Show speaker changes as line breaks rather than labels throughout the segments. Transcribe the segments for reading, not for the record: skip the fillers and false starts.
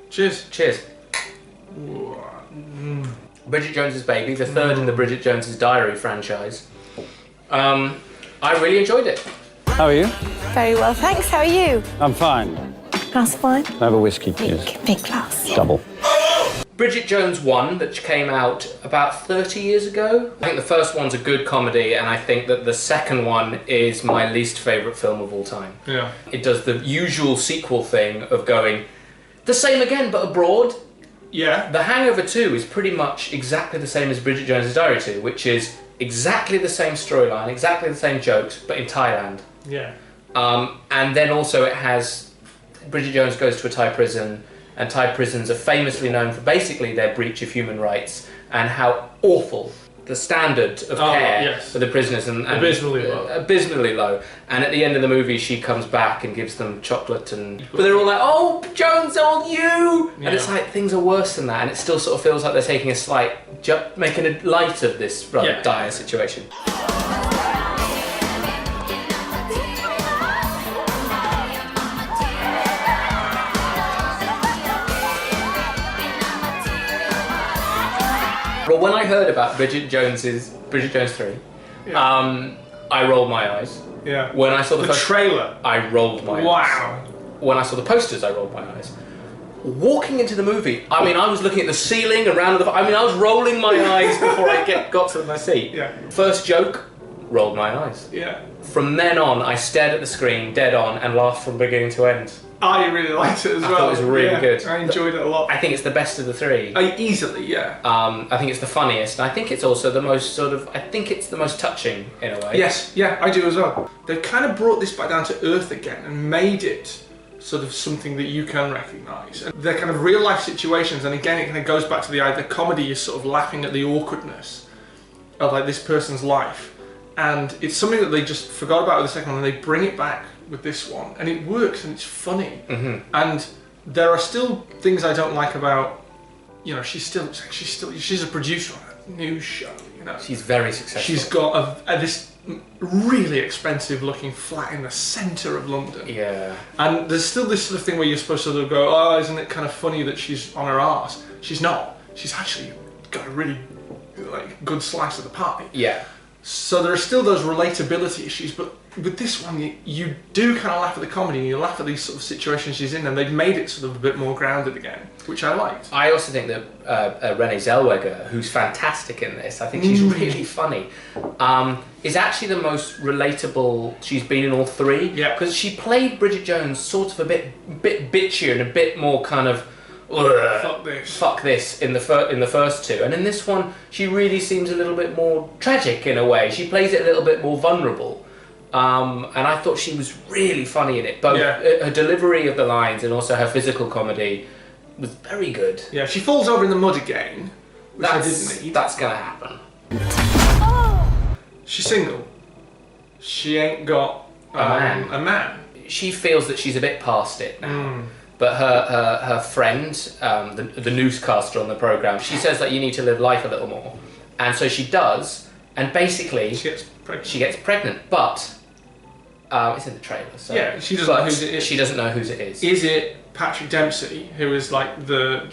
Cheers.
Cheers. Bridget Jones Baby, the third in the Bridget Jones Diary franchise. I really enjoyed it.
How are you?
Very well, thanks. How are you?
I'm fine.
Glass of wine?
Have a whiskey, please.
Big glass.
Double.
Bridget Jones 1, that came out about 30 years ago. I think the first one's a good comedy, and I think that the second one is my least favourite film of all time.
Yeah.
It does the usual sequel thing of going, the same again, but abroad.
Yeah.
The Hangover 2 is pretty much exactly the same as Bridget Jones' Diary 2, which is exactly the same storyline, exactly the same jokes, but in Thailand.
Yeah.
And then also it has Bridget Jones goes to a Thai prison, and Thai prisons are famously known for basically their breach of human rights and how awful the standard of care for the prisoners and abysmally low. And at the end of the movie, she comes back and gives them chocolate, but they're all like, "Oh, Jones, all you!" And it's like things are worse than that, and it still sort of feels like they're taking a slight, making a light of this rather dire situation. Well, when I heard about Bridget Jones 3, I rolled my eyes.
Yeah.
When I saw the
trailer,
I rolled my eyes.
Wow.
When I saw the posters, I rolled my eyes. Walking into the movie, I mean, I was looking at the ceiling, around I was rolling my eyes before I got to my seat.
Yeah.
First joke, rolled my eyes.
Yeah.
From then on, I stared at the screen, dead on, and laughed from beginning to end.
I really liked it as well.
I thought it was really good.
I enjoyed it a lot.
I think it's the best of the three.
Easily, yeah.
I think it's the funniest. And I think it's also the most the most touching in a way.
Yes, yeah, I do as well. They've kind of brought this back down to earth again and made it sort of something that you can recognise. And they're kind of real life situations, and again, it kind of goes back to the comedy is sort of laughing at the awkwardness of like this person's life. And it's something that they just forgot about with the second one, and they bring it back with this one, and it works, and it's funny.
Mm-hmm.
And there are still things I don't like about, she's a producer on a news show,
She's very successful.
She's got this really expensive looking flat in the centre of London.
Yeah.
And there's still this sort of thing where you're supposed to sort of go, oh, isn't it kind of funny that she's on her arse? She's not. She's actually got a really good slice of the pie.
Yeah.
So there are still those relatability issues, but with this one, you do kind of laugh at the comedy, and you laugh at these sort of situations she's in, and they've made it sort of a bit more grounded again, which I liked.
I also think that Renée Zellweger, who's fantastic in this, I think she's really funny, is actually the most relatable she's been in all three.
Yeah.
Because she played Bridget Jones sort of a bit bitchier and a bit more kind of fuck this in the first two, and in this one she really seems a little bit more tragic in a way. She plays it a little bit more vulnerable, and I thought she was really funny in it. Both her delivery of the lines and also her physical comedy was very good.
Yeah, she falls over in the mud again, which I didn't need.
That's gonna happen.
She's single. She ain't got a man.
She feels that she's a bit past it now. But her friend, the newscaster on the programme, she says that you need to live life a little more. And so she does, and basically she gets pregnant. But it's in the trailer, so
yeah, she doesn't know who it is.
She doesn't know who it is.
Is it Patrick Dempsey, who is like the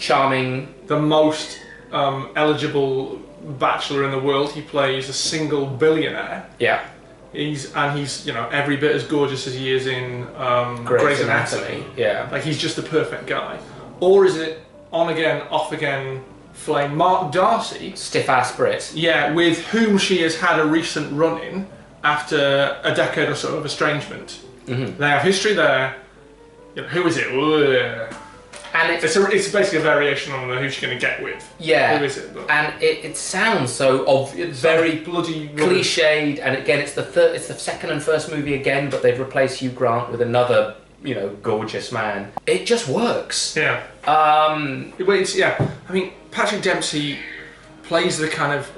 most eligible bachelor in the world? He plays a single billionaire.
Yeah.
He's every bit as gorgeous as he is in Grey's Anatomy.
Yeah.
Like, he's just the perfect guy. Or is it on again, off again flame Mark Darcy?
Stiff ass Brit.
Yeah, with whom she has had a recent run-in after a decade or so of estrangement. Mm-hmm. They have history there. Who is it? Ugh. And it's basically a variation on who she's going to get with.
Yeah.
Who is it? But
and it sounds so obvious, very
bloody
cliched. And again, it's the second and first movie again, but they've replaced Hugh Grant with another, gorgeous man. It just works.
Yeah. I mean, Patrick Dempsey plays the kind of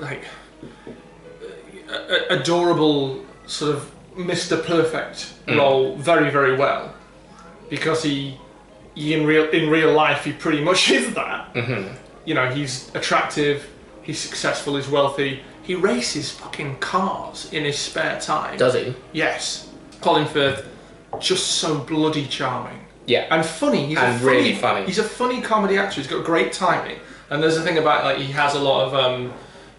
adorable sort of Mr. Perfect role very, very well, because he in real life he pretty much is that. Mm-hmm. He's attractive, he's successful, he's wealthy. He races fucking cars in his spare time.
Does he?
Yes. Colin Firth, just so bloody charming.
Yeah.
And funny. He's
really funny.
He's a funny comedy actor. He's got great timing. And there's a thing about, like, he has a lot of,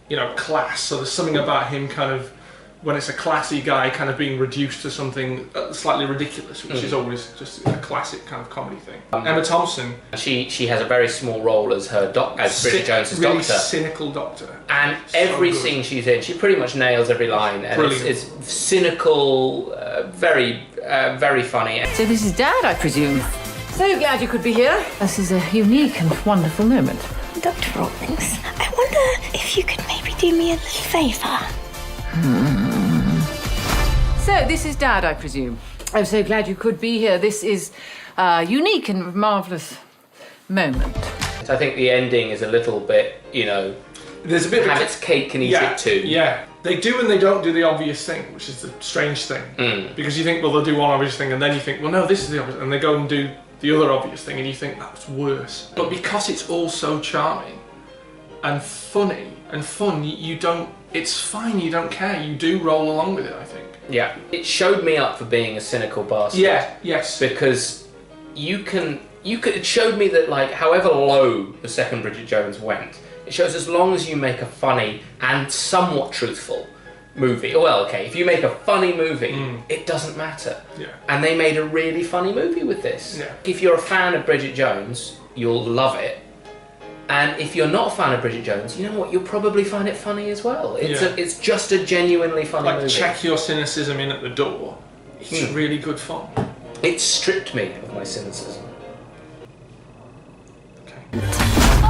you know, class. So there's something about him kind of, when it's a classy guy kind of being reduced to something slightly ridiculous, which is always just a classic kind of comedy thing. Emma Thompson.
She has a very small role as Bridget Jones's
really
doctor.
cynical doctor.
And every scene she's in, she pretty much nails every line. And it's cynical, very funny.
So this is Dad, I presume. So glad you could be here. This is a unique and wonderful moment.
Dr. Rawlings, I wonder if you could maybe do me a little favour.
So this is Dad, I presume. I'm so glad you could be here. This is a unique and marvellous moment.
I think the ending is a little bit, you know,
there's a bit
have its cake and eat it too.
Yeah, they do and they don't do the obvious thing, which is the strange thing. Because you think, well, they'll do one obvious thing, and then you think, well, no, this is the obvious, and they go and do the other obvious thing, and you think that's worse. But because it's all so charming and funny and fun, you don't. It's fine. You don't care. You do roll along with it, I think.
Yeah, it showed me up for being a cynical bastard.
Yeah. Yes.
Because it showed me that, like, however low the second Bridget Jones went, it shows as long as you make a funny and somewhat truthful movie. Well, okay, if you make a funny movie, it doesn't matter.
Yeah.
And they made a really funny movie with this.
Yeah.
If you're a fan of Bridget Jones, you'll love it. And if you're not a fan of Bridget Jones, you know what? You'll probably find it funny as well. It's just a genuinely funny movie.
Check your cynicism in at the door. It's really good fun.
It stripped me of my cynicism.
Okay.